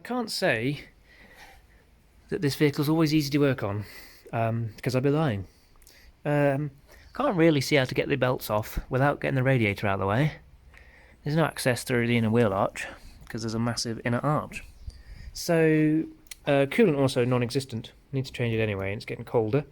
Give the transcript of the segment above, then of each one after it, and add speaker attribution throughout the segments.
Speaker 1: can't say that this vehicle's always easy to work on, because I'd be lying. Can't really see how to get the belts off without getting the radiator out of the way. There's no access through the inner wheel arch, because there's a massive inner arch. So, coolant also non-existent. Need to change it anyway, and it's getting colder.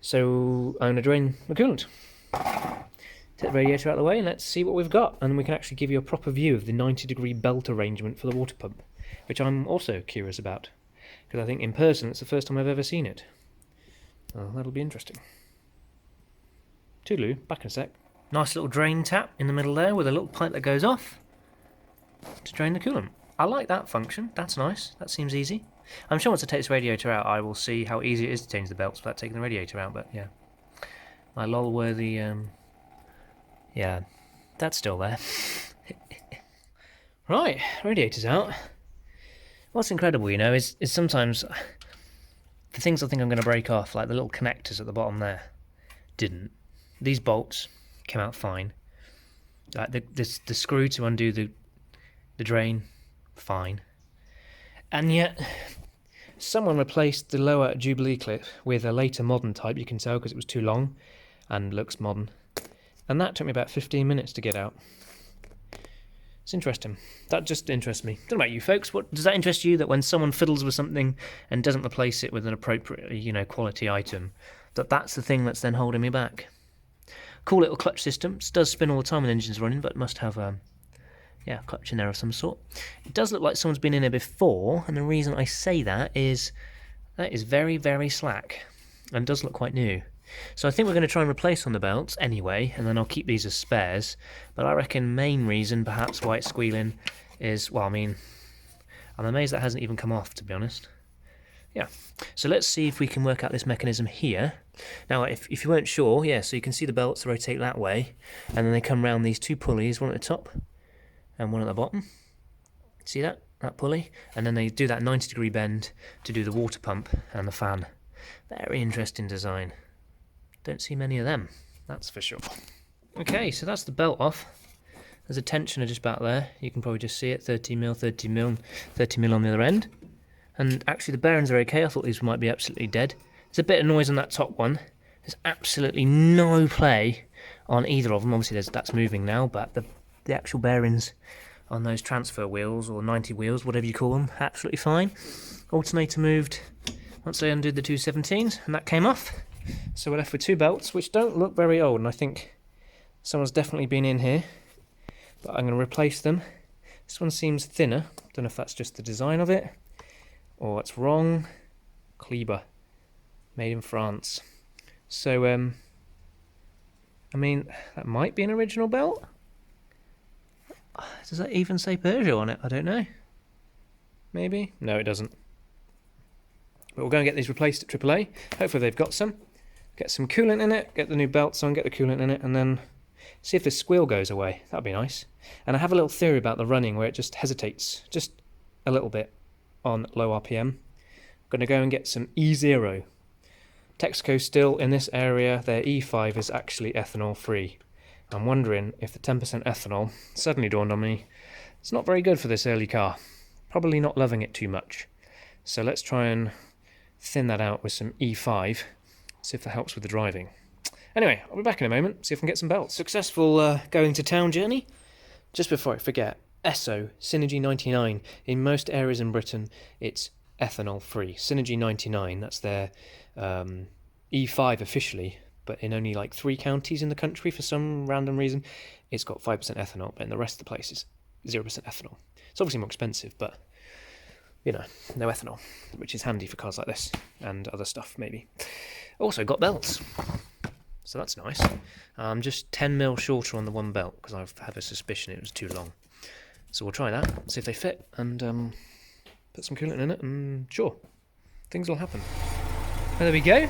Speaker 1: So, I'm going to drain the coolant. Take the radiator out of the way and let's see what we've got, and we can actually give you a proper view of the 90-degree belt arrangement for the water pump, which I'm also curious about, because I think in person it's the first time I've ever seen it. Oh, that'll be interesting. Toodaloo, back in a sec. Nice little drain tap in the middle there with a little pipe that goes off to drain the coolant. I like that function, that's nice, that seems easy. I'm sure once I take this radiator out I will see how easy it is to change the belts without taking the radiator out, but yeah. My lol-worthy, yeah, that's still there. Right, radiator's out. What's incredible, you know, is sometimes the things I think I'm going to break off, like the little connectors at the bottom there, didn't. These bolts came out fine. Like the screw to undo the drain, fine. And yet, someone replaced the lower Jubilee clip with a later modern type, you can tell because it was too long and looks modern. And that took me about 15 minutes to get out. It's interesting. That just interests me. Don't know about you folks. What does that interest you, that when someone fiddles with something and doesn't replace it with an appropriate, you know, quality item, that's the thing that's then holding me back? Cool little clutch system. It does spin all the time when the engine's running, but must have yeah, clutch in there of some sort. It does look like someone's been in there before, and the reason I say that is very, very slack and does look quite new. So I think we're going to try and replace on the belts anyway, and then I'll keep these as spares. But I reckon main reason perhaps why it's squealing is, well, I mean, I'm amazed that hasn't even come off, to be honest. Yeah, so let's see if we can work out this mechanism here. Now, if you weren't sure, yeah, so you can see the belts rotate that way, and then they come round these two pulleys, one at the top and one at the bottom. See that pulley? And then they do that 90-degree bend to do the water pump and the fan. Very interesting design. Don't see many of them, that's for sure. Okay, so that's the belt off. There's a tensioner just about there. You can probably just see it, 30mm, 30mm, 30mm on the other end. And actually the bearings are okay. I thought these might be absolutely dead. There's a bit of noise on that top one. There's absolutely no play on either of them. Obviously that's moving now, but the actual bearings on those transfer wheels, or 90 wheels, whatever you call them, absolutely fine. Alternator moved once they undid the 217s, and that came off. So we're left with two belts, which don't look very old, and I think someone's definitely been in here. But I'm going to replace them. This one seems thinner. Don't know if that's just the design of it, or it's wrong. Kleber, made in France. So, I mean, that might be an original belt. Does that even say Peugeot on it? I don't know. Maybe? No, it doesn't. But we'll go and get these replaced at AAA. Hopefully they've got some. Get some coolant in it, get the new belts on, get the coolant in it, and then see if this squeal goes away. That'd be nice. And I have a little theory about the running where it just hesitates just a little bit on low RPM. I'm going to go and get some E0. Texaco still in this area, their E5 is actually ethanol free. I'm wondering if the 10% ethanol, suddenly dawned on me, it's not very good for this early car. Probably not loving it too much. So let's try and thin that out with some E5, see if that helps with the driving. Anyway, I'll be back in a moment, see if I can get some belts. Successful going to town journey. Just before I forget, Esso Synergy 99. In most areas in Britain, it's ethanol free. Synergy 99, that's their E5 officially, but in only like 3 counties in the country for some random reason, it's got 5% ethanol, but in the rest of the places, 0% ethanol. It's obviously more expensive, but, you know, no ethanol, which is handy for cars like this, and other stuff, maybe. Also got belts, so that's nice. Just 10mm shorter on the one belt, because I have a suspicion it was too long. So we'll try that, see if they fit, and put some coolant in it, and sure, things will happen. Well, there we go.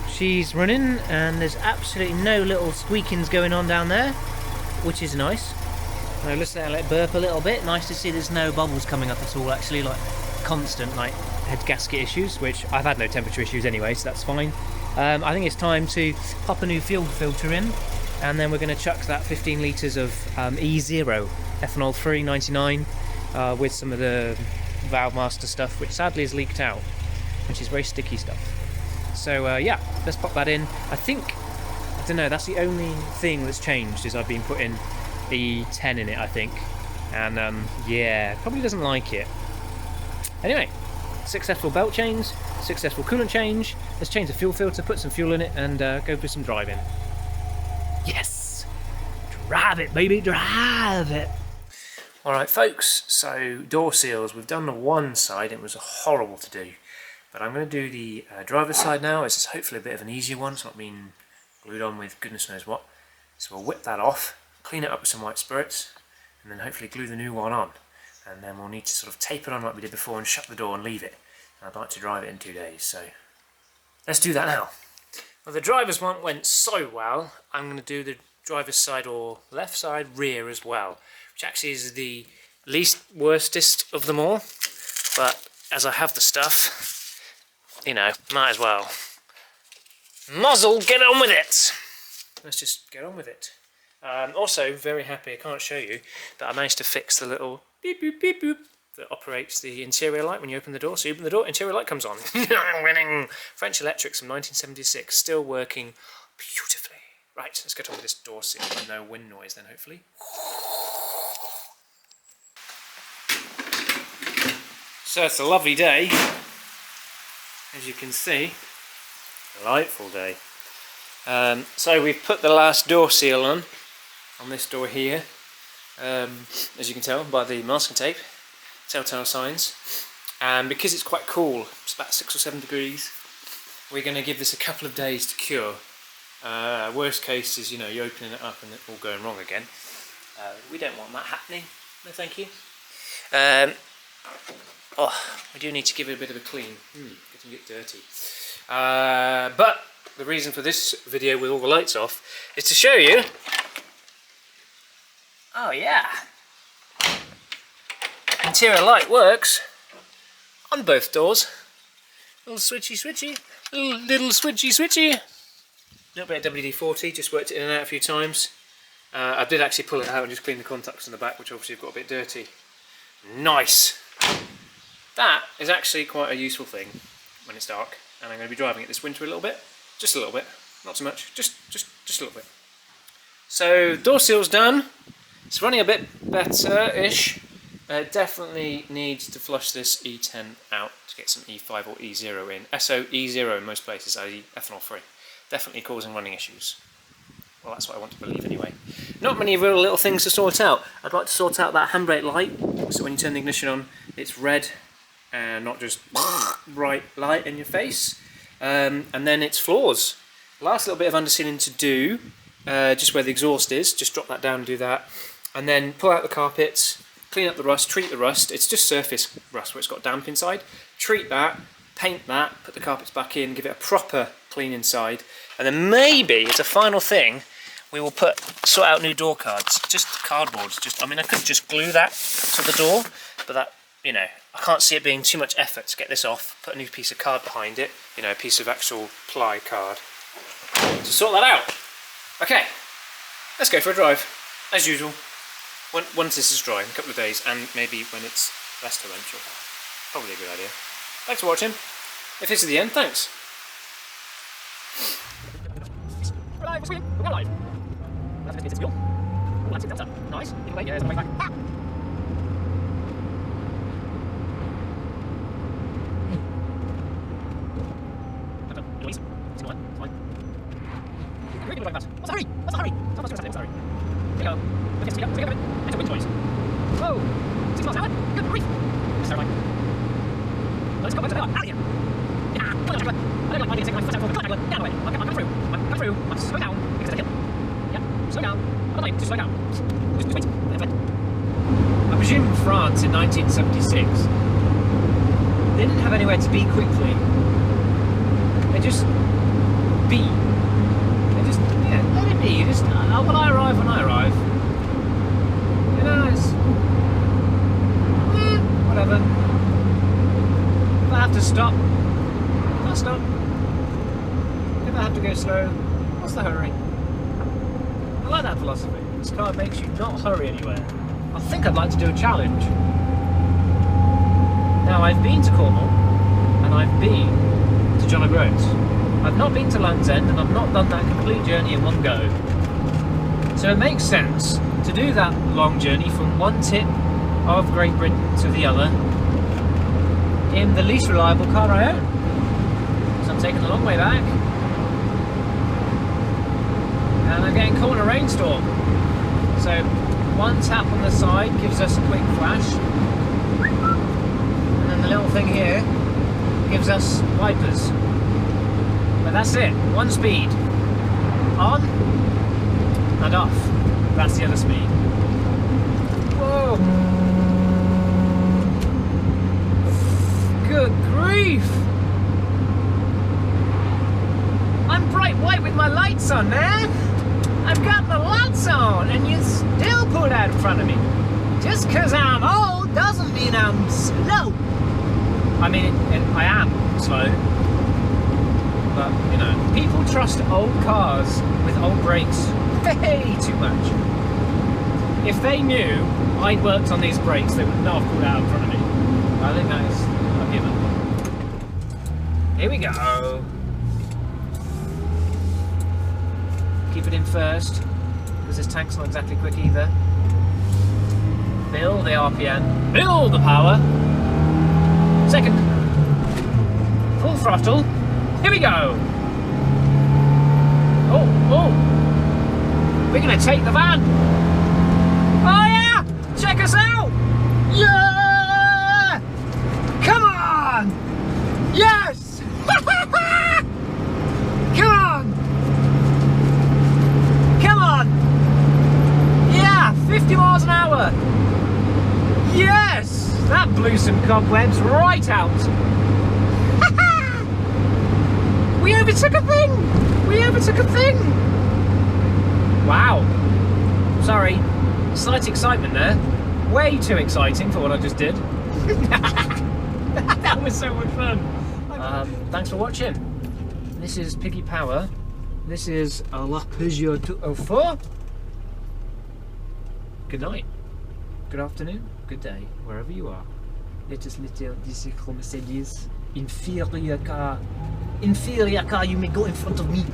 Speaker 1: She's running, and there's absolutely no little squeakings going on down there, which is nice. Now let's let it burp a little bit. Nice to see there's no bubbles coming up at all, actually, like constant like head gasket issues, which I've had no temperature issues anyway, so that's fine. I think it's time to pop a new fuel filter in, and then we're going to chuck that 15 litres of E0 ethanol free 99 with some of the valve master stuff, which sadly has leaked out, which is very sticky stuff. So yeah, let's pop that in. I don't know, that's the only thing that's changed, is I've been putting E10 in it, I think. And yeah, probably doesn't like it. Anyway, successful belt change, successful coolant change. Let's change the fuel filter, put some fuel in it, and go for some driving. Yes! Drive it, baby, drive it! Alright folks, so door seals, we've done the one side. It was horrible to do. But I'm going to do the driver's side now, as it's hopefully a bit of an easier one. It's not been glued on with goodness knows what. So we'll whip that off, clean it up with some white spirits, and then hopefully glue the new one on. And then we'll need to sort of tape it on like we did before and shut the door and leave it. And I'd like to drive it in 2 days, so let's do that now. Well, the driver's one went so well, I'm going to do the driver's side or left side rear as well, which actually is the least worstest of them all. But as I have the stuff, you know, might as well. Muzzle, get on with it! Let's just get on with it. Also, very happy, I can't show you, that I managed to fix the little beep boop beep boop that operates the interior light when you open the door. So you open the door, interior light comes on. Winning! French Electrics from 1976, still working beautifully. Right, let's get on with this door seal. No wind noise then, hopefully. So it's a lovely day, as you can see. Delightful day. So we've put the last door seal on this door here, as you can tell by the masking tape, telltale signs. And because it's quite cool, it's about 6 or 7 degrees, we're going to give this a couple of days to cure. Worst case is, you know, you're opening it up and it all going wrong again. We don't want that happening, no thank you. Oh, we do need to give it a bit of a clean. Getting a bit dirty. But the reason for this video with all the lights off is to show you. Oh yeah, interior light works on both doors. Little switchy, little switchy. A little bit of WD-40, just worked it in and out a few times. I did actually pull it out and just clean the contacts in the back, which obviously have got a bit dirty. Nice. That is actually quite a useful thing when it's dark, and I'm going to be driving it this winter a little bit. Just a little bit, not so much, just a little bit. So, door seal's done. It's running a bit better-ish. Definitely needs to flush this E10 out to get some E5 or E0 in. SO E0 in most places, i.e. ethanol free. Definitely causing running issues. Well, that's what I want to believe anyway. Not many real little things to sort out. I'd like to sort out that handbrake light, so when you turn the ignition on, it's red and not just bright light in your face. And then it's floors. Last little bit of undersealing to do, just where the exhaust is. Just drop that down and do that. And then pull out the carpets, clean up the rust, treat the rust. It's just surface rust where it's got damp inside. Treat that, paint that, put the carpets back in, give it a proper clean inside. And then maybe, as a final thing, we will sort out new door cards. Just cardboard. I mean, I could just glue that to the door, but that, you know, I can't see it being too much effort to get this off, put a new piece of card behind it, you know, a piece of actual ply card, to sort that out. Okay, let's go for a drive, as usual, once this is dry, in a couple of days, and maybe when it's less torrential. Probably a good idea. Thanks for watching. If this is the end, thanks. We're live, we're live. Nice. What's the hurry? What's the hurry? What's the hurry? Here we go. Let's get it. That's a wind noise. Whoa! 6 miles an hour? Good grief! That's terrifying. Let's go back to the out of here. Yeah! I don't like my taking my foot out of the down the way. I'm coming through. I'm coming through. I'm slow down because of the hill. Yeah, slow down. I'm not just slow down. Just wait. I presume in France in 1976, they didn't have anywhere to be quickly. They just be. Let it be. You just, when I arrive, you know, it's whatever. If I have to stop, I'll stop. If I have to go slow, what's the hurry? I like that philosophy. This car makes you not hurry anywhere. I think I'd like to do a challenge. Now, I've been to Cornwall, and I've been to John O'Groats. I've not been to Land's End, and I've not done that complete journey in one go. So it makes sense to do that long journey from one tip of Great Britain to the other in the least reliable car I own. So I'm taking a long way back, and I'm getting caught in a rainstorm. So one tap on the side gives us a quick flash, and then the little thing here gives us wipers. But that's it, one speed. On and off. That's the other speed. Whoa! Good grief! I'm bright white with my lights on, man! I've got the lights on, and you still pulled out in front of me. Just because I'm old doesn't mean I'm slow. I mean, I am slow. But, you know, people trust old cars with old brakes way too much. If they knew I'd worked on these brakes, they would not have pulled out in front of me. I think that is a given. Here we go. Keep it in first, because this tank's not exactly quick either. Build the RPM. Build the power. Second. Full throttle. Here we go! Oh! We're gonna take the van! Oh yeah! Check us out! Yeah! Come on! Yes! Come on! Come on! Yeah! 50 miles an hour! Yes! That blew some cobwebs right out! We overtook a thing! We overtook a thing! Wow. Sorry. Slight excitement there. Way too exciting for what I just did. That was so much fun. Thanks for watching. This is Piggy Power. This is a La Peugeot 204. Good night. Good afternoon. Good day. Wherever you are. Let us little this Mercedes. Inferior car you may go in front of me.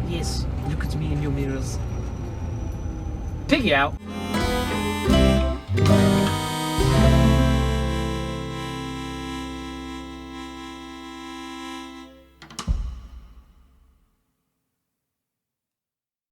Speaker 1: Yes, look at me in your mirrors. Piggy out.